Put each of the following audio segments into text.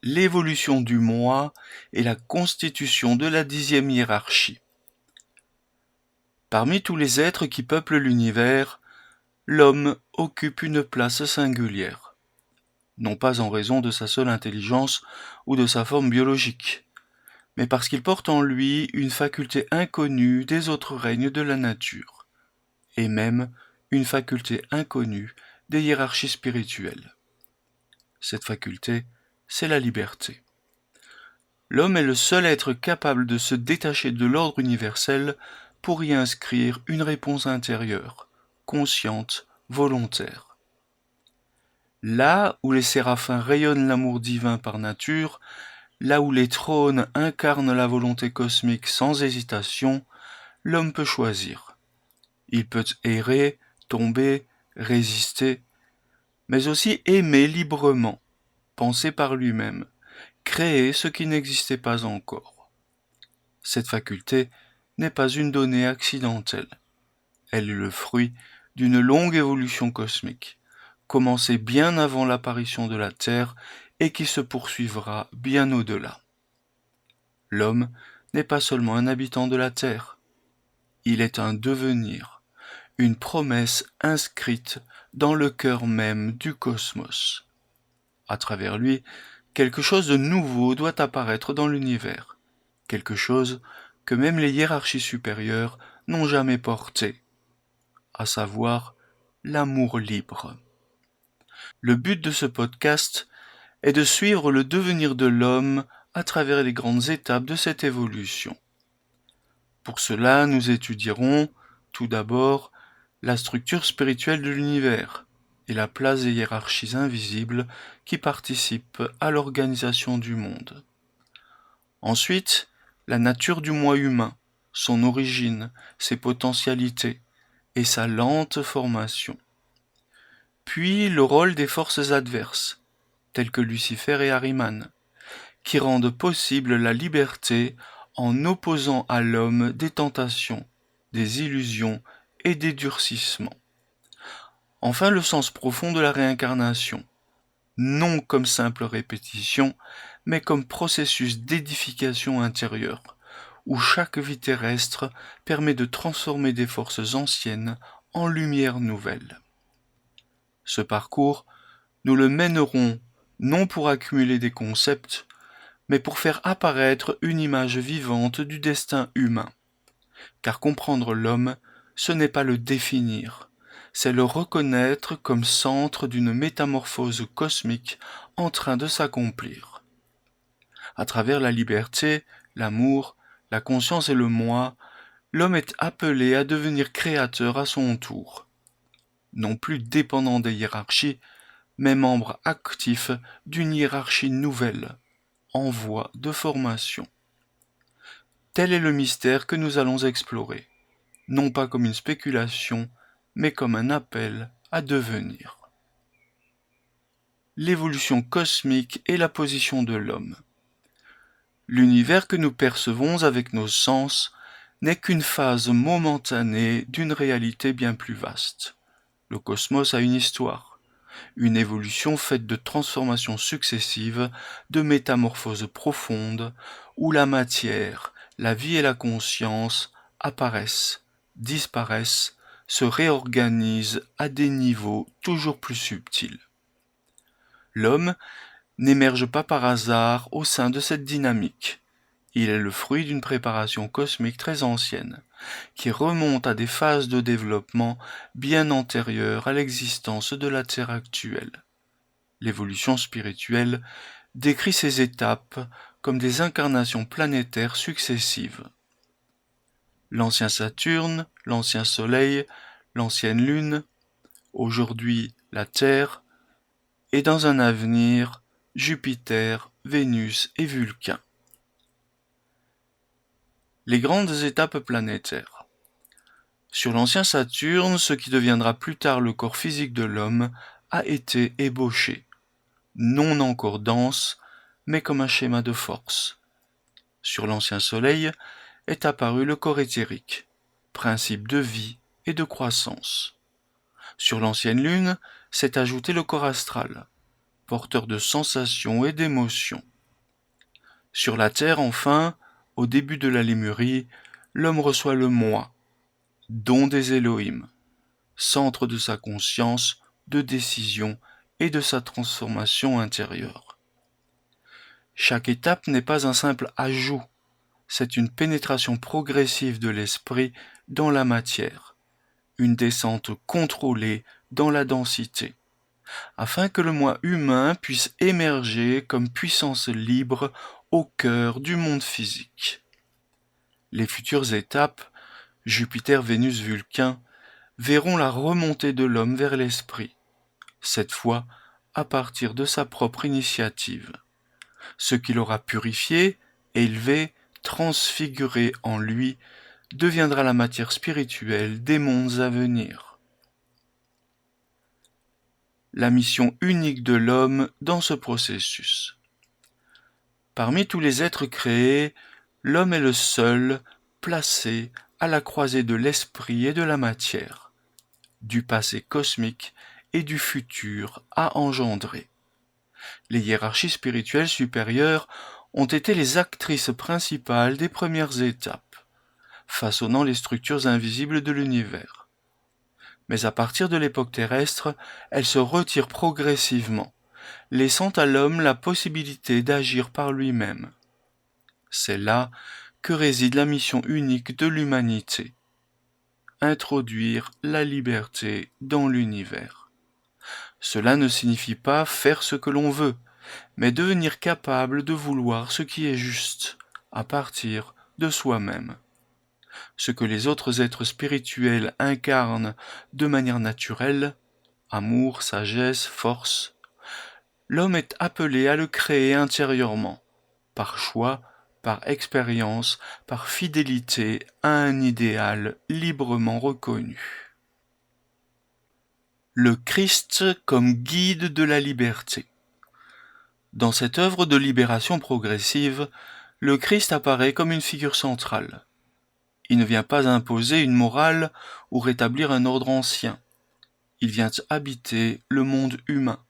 l'évolution du moi et la constitution de la 10e hiérarchie. Parmi tous les êtres qui peuplent l'univers, l'homme occupe une place singulière, non pas en raison de sa seule intelligence ou de sa forme biologique, mais parce qu'il porte en lui une faculté inconnue des autres règnes de la nature, et même une faculté inconnue des hiérarchies spirituelles. Cette faculté, c'est la liberté. L'homme est le seul être capable de se détacher de l'ordre universel pour y inscrire une réponse intérieure, consciente, volontaire. Là où les séraphins rayonnent l'amour divin par nature, là où les trônes incarnent la volonté cosmique sans hésitation, l'homme peut choisir. Il peut errer, tomber, résister, mais aussi aimer librement, penser par lui-même, créer ce qui n'existait pas encore. Cette faculté n'est pas une donnée accidentelle. Elle est le fruit d'une longue évolution cosmique, commencée bien avant l'apparition de la Terre et qui se poursuivra bien au-delà. L'homme n'est pas seulement un habitant de la Terre, il est un devenir, une promesse inscrite dans le cœur même du cosmos. À travers lui, quelque chose de nouveau doit apparaître dans l'univers, quelque chose que même les hiérarchies supérieures n'ont jamais porté, à savoir l'amour libre. Le but de ce podcast est de suivre le devenir de l'homme à travers les grandes étapes de cette évolution. Pour cela, nous étudierons, tout d'abord, la structure spirituelle de l'univers et la place des hiérarchies invisibles qui participent à l'organisation du monde. Ensuite, la nature du moi humain, son origine, ses potentialités et sa lente formation. Puis le rôle des forces adverses, telles que Lucifer et Ahriman, qui rendent possible la liberté en opposant à l'homme des tentations, des illusions et des durcissements. Enfin, le sens profond de la réincarnation, non comme simple répétition, mais comme processus d'édification intérieure, où chaque vie terrestre permet de transformer des forces anciennes en lumière nouvelle. Ce parcours, nous le mènerons non pour accumuler des concepts, mais pour faire apparaître une image vivante du destin humain. Car comprendre l'homme, ce n'est pas le définir, c'est le reconnaître comme centre d'une métamorphose cosmique en train de s'accomplir. À travers la liberté, l'amour, la conscience et le moi, l'homme est appelé à devenir créateur à son tour. Non plus dépendant des hiérarchies, mais membre actif d'une hiérarchie nouvelle, en voie de formation. Tel est le mystère que nous allons explorer, non pas comme une spéculation, mais comme un appel à devenir. L'évolution cosmique et la position de l'homme. L'univers que nous percevons avec nos sens n'est qu'une phase momentanée d'une réalité bien plus vaste. Le cosmos a une histoire, une évolution faite de transformations successives, de métamorphoses profondes, où la matière, la vie et la conscience apparaissent, disparaissent, se réorganisent à des niveaux toujours plus subtils. L'homme n'émerge pas par hasard au sein de cette dynamique. Il est le fruit d'une préparation cosmique très ancienne, qui remonte à des phases de développement bien antérieures à l'existence de la Terre actuelle. L'évolution spirituelle décrit ces étapes comme des incarnations planétaires successives. L'ancien Saturne, l'ancien Soleil, l'ancienne Lune, aujourd'hui la Terre, et dans un avenir, Jupiter, Vénus et Vulcain. Les grandes étapes planétaires. Sur l'ancien Saturne, ce qui deviendra plus tard le corps physique de l'homme a été ébauché, non encore dense, mais comme un schéma de force. Sur l'ancien Soleil est apparu le corps éthérique, principe de vie et de croissance. Sur l'ancienne Lune s'est ajouté le corps astral, porteur de sensations et d'émotions. Sur la terre, enfin, au début de la Lémurie, l'homme reçoit le moi, don des Elohim, centre de sa conscience, de décision et de sa transformation intérieure. Chaque étape n'est pas un simple ajout, c'est une pénétration progressive de l'esprit dans la matière, une descente contrôlée dans la densité, afin que le moi humain puisse émerger comme puissance libre au cœur du monde physique. Les futures étapes, Jupiter, Vénus, Vulcain, verront la remontée de l'homme vers l'esprit, cette fois à partir de sa propre initiative. Ce qu'il aura purifié, élevé, transfiguré en lui, deviendra la matière spirituelle des mondes à venir. La mission unique de l'homme dans ce processus. Parmi tous les êtres créés, l'homme est le seul placé à la croisée de l'esprit et de la matière, du passé cosmique et du futur à engendrer. Les hiérarchies spirituelles supérieures ont été les actrices principales des premières étapes, façonnant les structures invisibles de l'univers. Mais à partir de l'époque terrestre, elles se retirent progressivement, laissant à l'homme la possibilité d'agir par lui-même. C'est là que réside la mission unique de l'humanité: introduire la liberté dans l'univers. Cela ne signifie pas faire ce que l'on veut, mais devenir capable de vouloir ce qui est juste, à partir de soi-même. Ce que les autres êtres spirituels incarnent de manière naturelle, amour, sagesse, force, l'homme est appelé à le créer intérieurement, par choix, par expérience, par fidélité à un idéal librement reconnu. Le Christ comme guide de la liberté. Dans cette œuvre de libération progressive, le Christ apparaît comme une figure centrale. Il ne vient pas imposer une morale ou rétablir un ordre ancien. Il vient habiter le monde humain,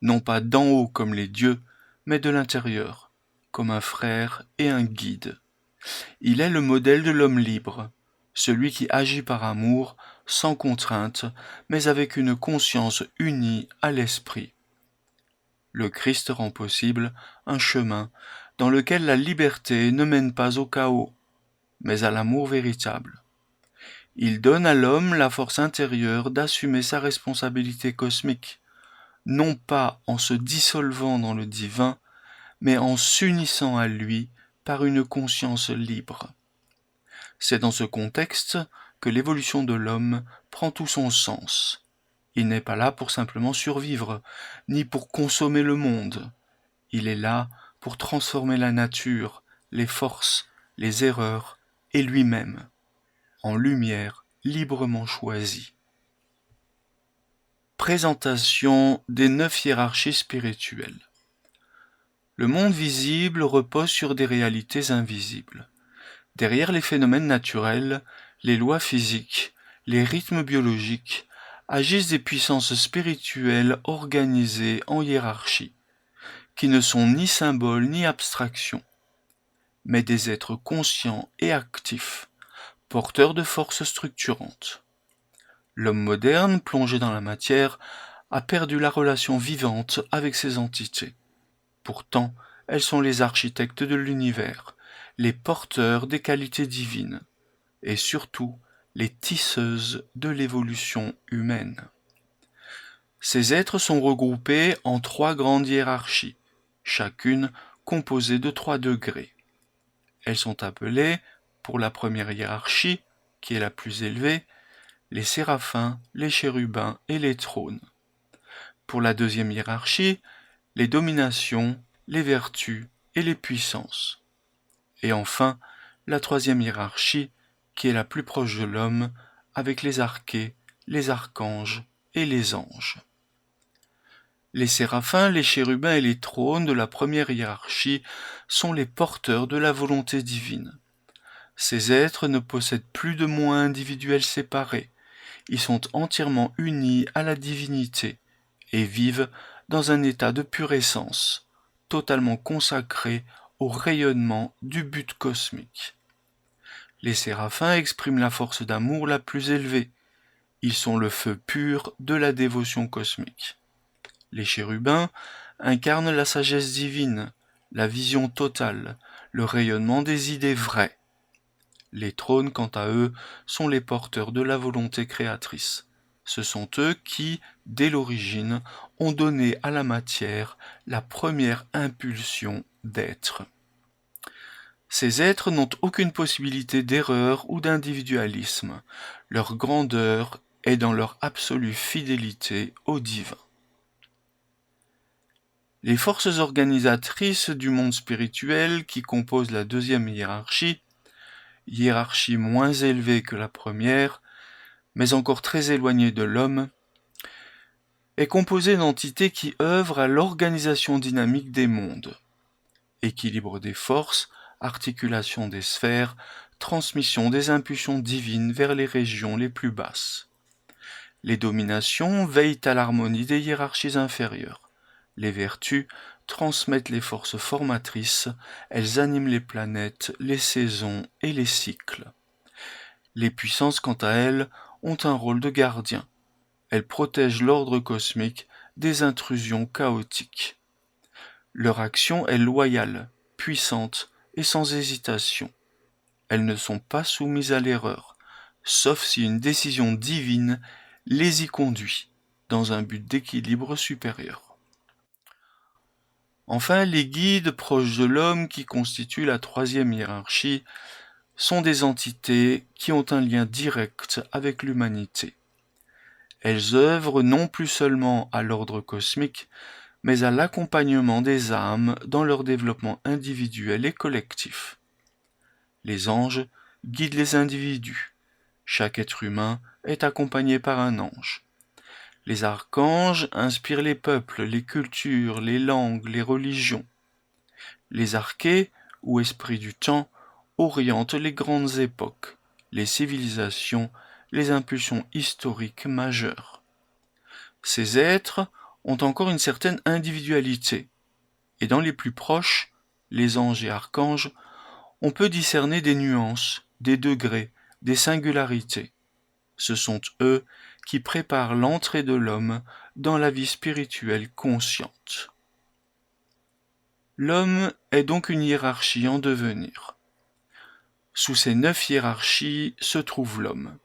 non pas d'en haut comme les dieux, mais de l'intérieur, comme un frère et un guide. Il est le modèle de l'homme libre, celui qui agit par amour, sans contrainte, mais avec une conscience unie à l'esprit. Le Christ rend possible un chemin dans lequel la liberté ne mène pas au chaos, mais à l'amour véritable. Il donne à l'homme la force intérieure d'assumer sa responsabilité cosmique, non pas en se dissolvant dans le divin, mais en s'unissant à lui par une conscience libre. C'est dans ce contexte que l'évolution de l'homme prend tout son sens. Il n'est pas là pour simplement survivre, ni pour consommer le monde. Il est là pour transformer la nature, les forces, les erreurs et lui-même, en lumière librement choisie. Présentation des 9 hiérarchies spirituelles. Le monde visible repose sur des réalités invisibles. Derrière les phénomènes naturels, les lois physiques, les rythmes biologiques, agissent des puissances spirituelles organisées en hiérarchie, qui ne sont ni symboles ni abstractions, mais des êtres conscients et actifs, porteurs de forces structurantes. L'homme moderne, plongé dans la matière, a perdu la relation vivante avec ces entités. Pourtant, elles sont les architectes de l'univers, les porteurs des qualités divines, et surtout les tisseuses de l'évolution humaine. Ces êtres sont regroupés en 3 grandes hiérarchies, chacune composée de 3 degrés. Elles sont appelées, pour la première hiérarchie, qui est la plus élevée, les séraphins, les chérubins et les trônes. Pour la deuxième hiérarchie, les dominations, les vertus et les puissances. Et enfin, la troisième hiérarchie, qui est la plus proche de l'homme, avec les archées, les archanges et les anges. Les séraphins, les chérubins et les trônes de la première hiérarchie sont les porteurs de la volonté divine. Ces êtres ne possèdent plus de moi individuels séparés. Ils sont entièrement unis à la divinité et vivent dans un état de pure essence, totalement consacré au rayonnement du but cosmique. Les séraphins expriment la force d'amour la plus élevée. Ils sont le feu pur de la dévotion cosmique. Les chérubins incarnent la sagesse divine, la vision totale, le rayonnement des idées vraies. Les trônes, quant à eux, sont les porteurs de la volonté créatrice. Ce sont eux qui, dès l'origine, ont donné à la matière la première impulsion d'être. Ces êtres n'ont aucune possibilité d'erreur ou d'individualisme. Leur grandeur est dans leur absolue fidélité au divin. Les forces organisatrices du monde spirituel qui composent la deuxième hiérarchie moins élevée que la première, mais encore très éloignée de l'homme, est composée d'entités qui œuvrent à l'organisation dynamique des mondes. Équilibre des forces, articulation des sphères, transmission des impulsions divines vers les régions les plus basses. Les dominations veillent à l'harmonie des hiérarchies inférieures. Les vertus transmettent les forces formatrices, elles animent les planètes, les saisons et les cycles. Les puissances, quant à elles, ont un rôle de gardien. Elles protègent l'ordre cosmique des intrusions chaotiques. Leur action est loyale, puissante et sans hésitation. Elles ne sont pas soumises à l'erreur, sauf si une décision divine les y conduit, dans un but d'équilibre supérieur. Enfin, les guides proches de l'homme qui constituent la troisième hiérarchie sont des entités qui ont un lien direct avec l'humanité. Elles œuvrent non plus seulement à l'ordre cosmique, mais à l'accompagnement des âmes dans leur développement individuel et collectif. Les anges guident les individus. Chaque être humain est accompagné par un ange. Les archanges inspirent les peuples, les cultures, les langues, les religions. Les archées, ou esprits du temps, orientent les grandes époques, les civilisations, les impulsions historiques majeures. Ces êtres ont encore une certaine individualité, et dans les plus proches, les anges et archanges, on peut discerner des nuances, des degrés, des singularités. Ce sont eux qui préparent l'entrée de l'homme dans la vie spirituelle consciente. L'homme est donc une hiérarchie en devenir. Sous ces 9 hiérarchies se trouve l'homme,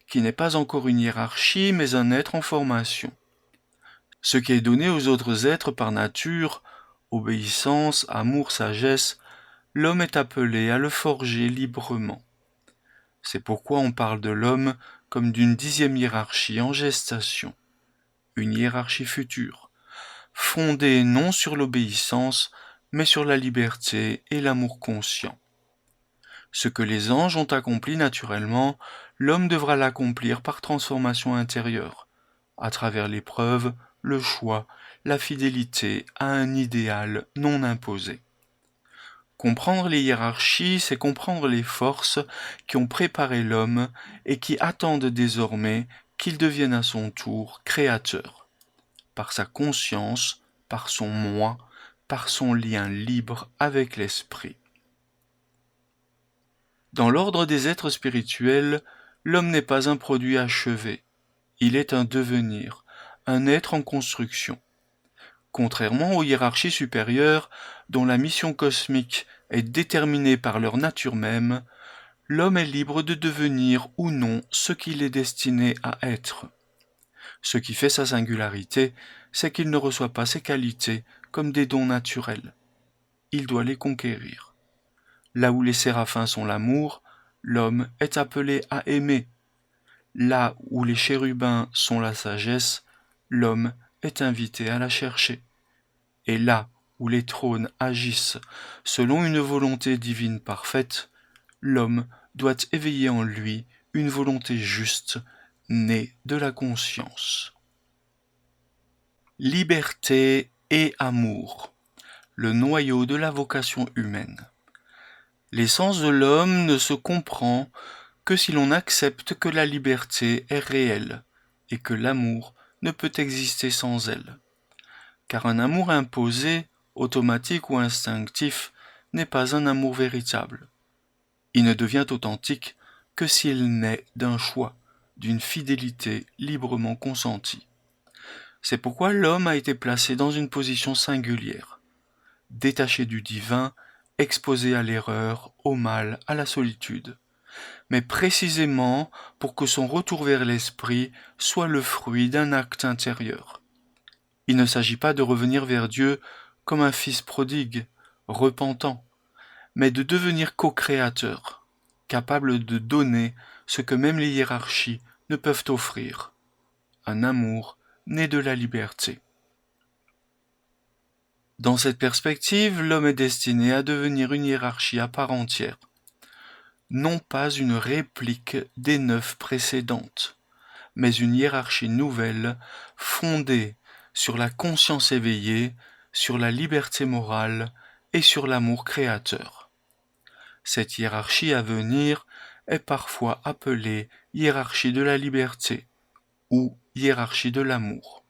qui n'est pas encore une hiérarchie mais un être en formation. Ce qui est donné aux autres êtres par nature, obéissance, amour, sagesse, l'homme est appelé à le forger librement. C'est pourquoi on parle de l'homme comme d'une 10e hiérarchie en gestation, une hiérarchie future, fondée non sur l'obéissance, mais sur la liberté et l'amour conscient. Ce que les anges ont accompli naturellement, l'homme devra l'accomplir par transformation intérieure, à travers l'épreuve, le choix, la fidélité à un idéal non imposé. Comprendre les hiérarchies, c'est comprendre les forces qui ont préparé l'homme et qui attendent désormais qu'il devienne à son tour créateur, par sa conscience, par son moi, par son lien libre avec l'esprit. Dans l'ordre des êtres spirituels, l'homme n'est pas un produit achevé, il est un devenir, un être en construction. Contrairement aux hiérarchies supérieures, dont la mission cosmique est déterminée par leur nature même, l'homme est libre de devenir ou non ce qu'il est destiné à être. Ce qui fait sa singularité, c'est qu'il ne reçoit pas ses qualités comme des dons naturels. Il doit les conquérir. Là où les séraphins sont l'amour, l'homme est appelé à aimer. Là où les chérubins sont la sagesse, l'homme est invité à la chercher. Et là où les trônes agissent selon une volonté divine parfaite, l'homme doit éveiller en lui une volonté juste, née de la conscience. Liberté et amour, le noyau de la vocation humaine. L'essence de l'homme ne se comprend que si l'on accepte que la liberté est réelle et que l'amour ne peut exister sans elle. Car un amour imposé, automatique ou instinctif, n'est pas un amour véritable. Il ne devient authentique que s'il naît d'un choix, d'une fidélité librement consentie. C'est pourquoi l'homme a été placé dans une position singulière, détaché du divin, exposé à l'erreur, au mal, à la solitude, mais précisément pour que son retour vers l'esprit soit le fruit d'un acte intérieur. Il ne s'agit pas de revenir vers Dieu comme un fils prodigue, repentant, mais de devenir co-créateur, capable de donner ce que même les hiérarchies ne peuvent offrir, un amour né de la liberté. Dans cette perspective, l'homme est destiné à devenir une hiérarchie à part entière, non pas une réplique des 9 précédentes, mais une hiérarchie nouvelle fondée sur la conscience éveillée, sur la liberté morale et sur l'amour créateur. Cette hiérarchie à venir est parfois appelée hiérarchie de la liberté ou hiérarchie de l'amour.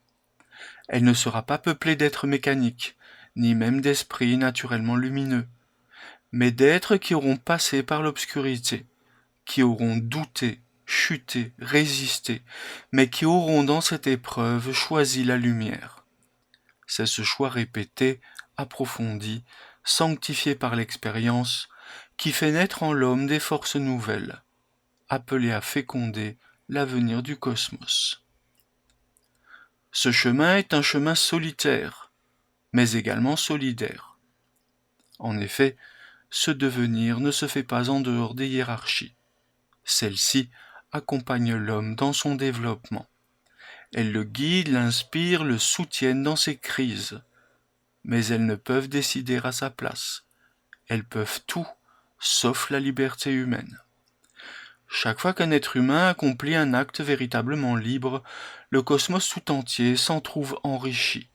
Elle ne sera pas peuplée d'êtres mécaniques, ni même d'esprits naturellement lumineux, mais d'êtres qui auront passé par l'obscurité, qui auront douté, chuté, résisté, mais qui auront dans cette épreuve choisi la lumière. C'est ce choix répété, approfondi, sanctifié par l'expérience, qui fait naître en l'homme des forces nouvelles, appelées à féconder l'avenir du cosmos. Ce chemin est un chemin solitaire, mais également solidaire. En effet, ce devenir ne se fait pas en dehors des hiérarchies. Celles-ci accompagnent l'homme dans son développement. Elles le guident, l'inspirent, le soutiennent dans ses crises. Mais elles ne peuvent décider à sa place. Elles peuvent tout, sauf la liberté humaine. Chaque fois qu'un être humain accomplit un acte véritablement libre, le cosmos tout entier s'en trouve enrichi.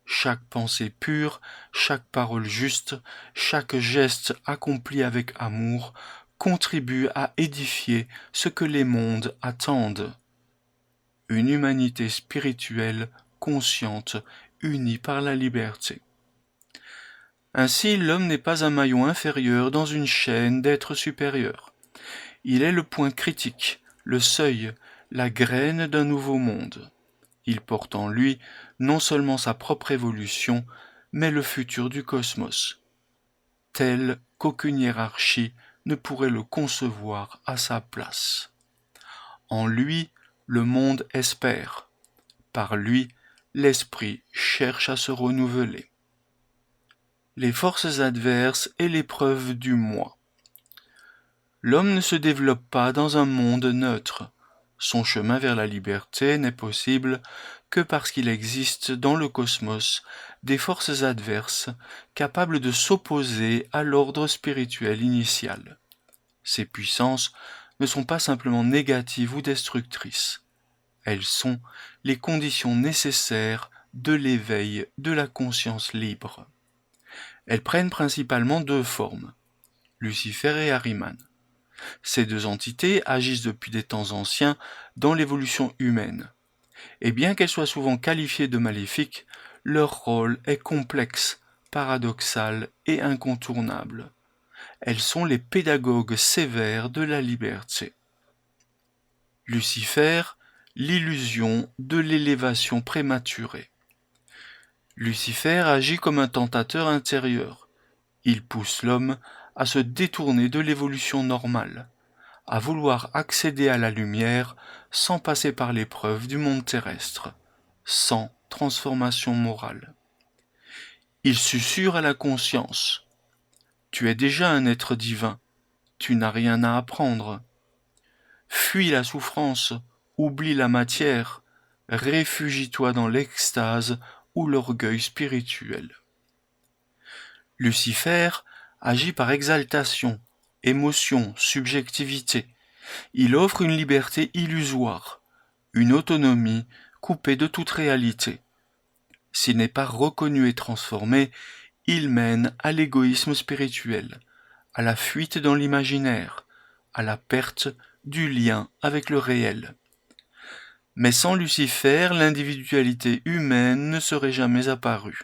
Chaque pensée pure, chaque parole juste, chaque geste accompli avec amour contribue à édifier ce que les mondes attendent. Une humanité spirituelle, consciente, unie par la liberté. Ainsi, l'homme n'est pas un maillon inférieur dans une chaîne d'êtres supérieurs. Il est le point critique, le seuil, la graine d'un nouveau monde. Il porte en lui non seulement sa propre évolution, mais le futur du cosmos, tel qu'aucune hiérarchie ne pourrait le concevoir à sa place. En lui, le monde espère. Par lui, l'esprit cherche à se renouveler. Les forces adverses et l'épreuve du moi. L'homme ne se développe pas dans un monde neutre. Son chemin vers la liberté n'est possible que parce qu'il existe dans le cosmos des forces adverses capables de s'opposer à l'ordre spirituel initial. Ces puissances ne sont pas simplement négatives ou destructrices. Elles sont les conditions nécessaires de l'éveil de la conscience libre. Elles prennent principalement 2 formes, Lucifer et Ahriman. Ces 2 entités agissent depuis des temps anciens dans l'évolution humaine. Et bien qu'elles soient souvent qualifiées de maléfiques, leur rôle est complexe, paradoxal et incontournable. Elles sont les pédagogues sévères de la liberté. Lucifer, l'illusion de l'élévation prématurée. Lucifer agit comme un tentateur intérieur. Il pousse l'homme à se détourner de l'évolution normale, à vouloir accéder à la lumière sans passer par l'épreuve du monde terrestre, sans transformation morale. Il susurre à la conscience. Tu es déjà un être divin, tu n'as rien à apprendre. Fuis la souffrance, oublie la matière, réfugie-toi dans l'extase ou l'orgueil spirituel. Lucifer agit par exaltation, émotion, subjectivité. Il offre une liberté illusoire, une autonomie coupée de toute réalité. S'il n'est pas reconnu et transformé, il mène à l'égoïsme spirituel, à la fuite dans l'imaginaire, à la perte du lien avec le réel. Mais sans Lucifer, l'individualité humaine ne serait jamais apparue.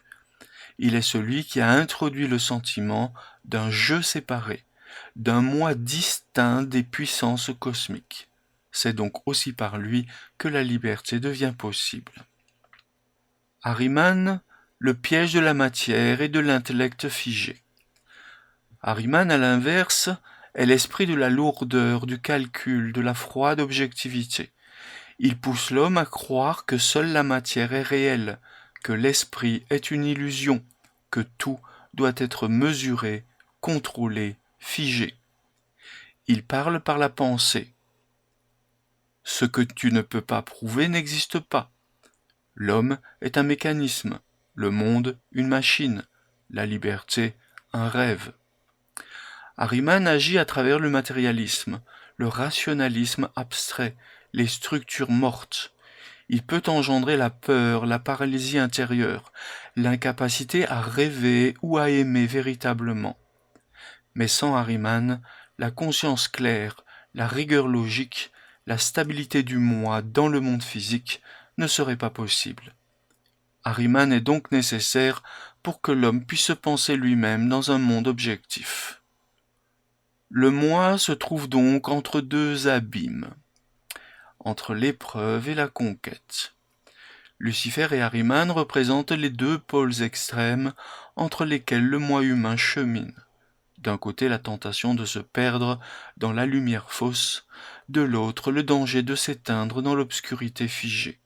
Il est celui qui a introduit le sentiment d'un je séparé, d'un moi distinct des puissances cosmiques. C'est donc aussi par lui que la liberté devient possible. Ahriman, le piège de la matière et de l'intellect figé. Ahriman, à l'inverse, est l'esprit de la lourdeur, du calcul, de la froide objectivité. Il pousse l'homme à croire que seule la matière est réelle, que l'esprit est une illusion, que tout doit être mesuré, contrôlé, figé. Il parle par la pensée. Ce que tu ne peux pas prouver n'existe pas. L'homme est un mécanisme, le monde une machine, la liberté un rêve. Ahriman agit à travers le matérialisme, le rationalisme abstrait, les structures mortes. Il peut engendrer la peur, la paralysie intérieure, l'incapacité à rêver ou à aimer véritablement. Mais sans Ahriman, la conscience claire, la rigueur logique, la stabilité du moi dans le monde physique ne serait pas possible. Ahriman est donc nécessaire pour que l'homme puisse se penser lui-même dans un monde objectif. Le moi se trouve donc entre deux abîmes, entre l'épreuve et la conquête. Lucifer et Ahriman représentent les deux pôles extrêmes entre lesquels le moi humain chemine. D'un côté la tentation de se perdre dans la lumière fausse, de l'autre le danger de s'éteindre dans l'obscurité figée.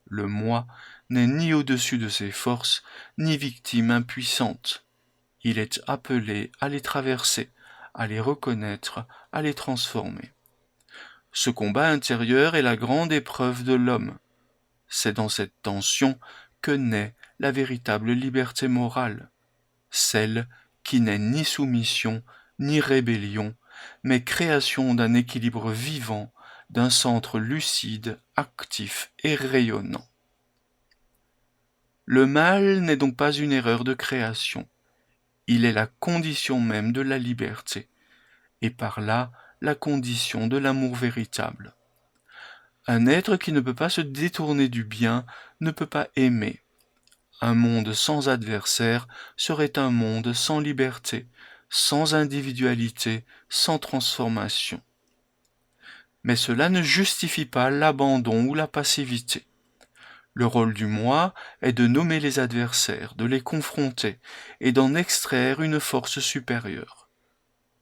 Le moi n'est ni au-dessus de ses forces, ni victime impuissante. Il est appelé à les traverser, à les reconnaître, à les transformer. Ce combat intérieur est la grande épreuve de l'homme. C'est dans cette tension que naît la véritable liberté morale, celle qui n'est ni soumission, ni rébellion, mais création d'un équilibre vivant, d'un centre lucide, actif et rayonnant. Le mal n'est donc pas une erreur de création, il est la condition même de la liberté, et par là la condition de l'amour véritable. Un être qui ne peut pas se détourner du bien ne peut pas aimer. Un monde sans adversaire serait un monde sans liberté, sans individualité, sans transformation. Mais cela ne justifie pas l'abandon ou la passivité. Le rôle du moi est de nommer les adversaires, de les confronter et d'en extraire une force supérieure.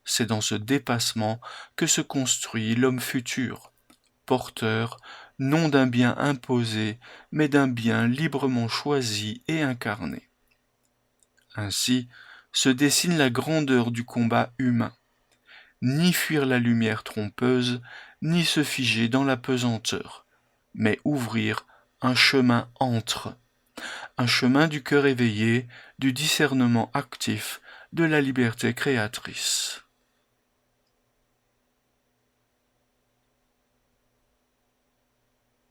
C'est dans ce dépassement que se construit l'homme futur, porteur non d'un bien imposé, mais d'un bien librement choisi et incarné. Ainsi se dessine la grandeur du combat humain. Ni fuir la lumière trompeuse, ni se figer dans la pesanteur, mais ouvrir un chemin entre, un chemin du cœur éveillé, du discernement actif, de la liberté créatrice.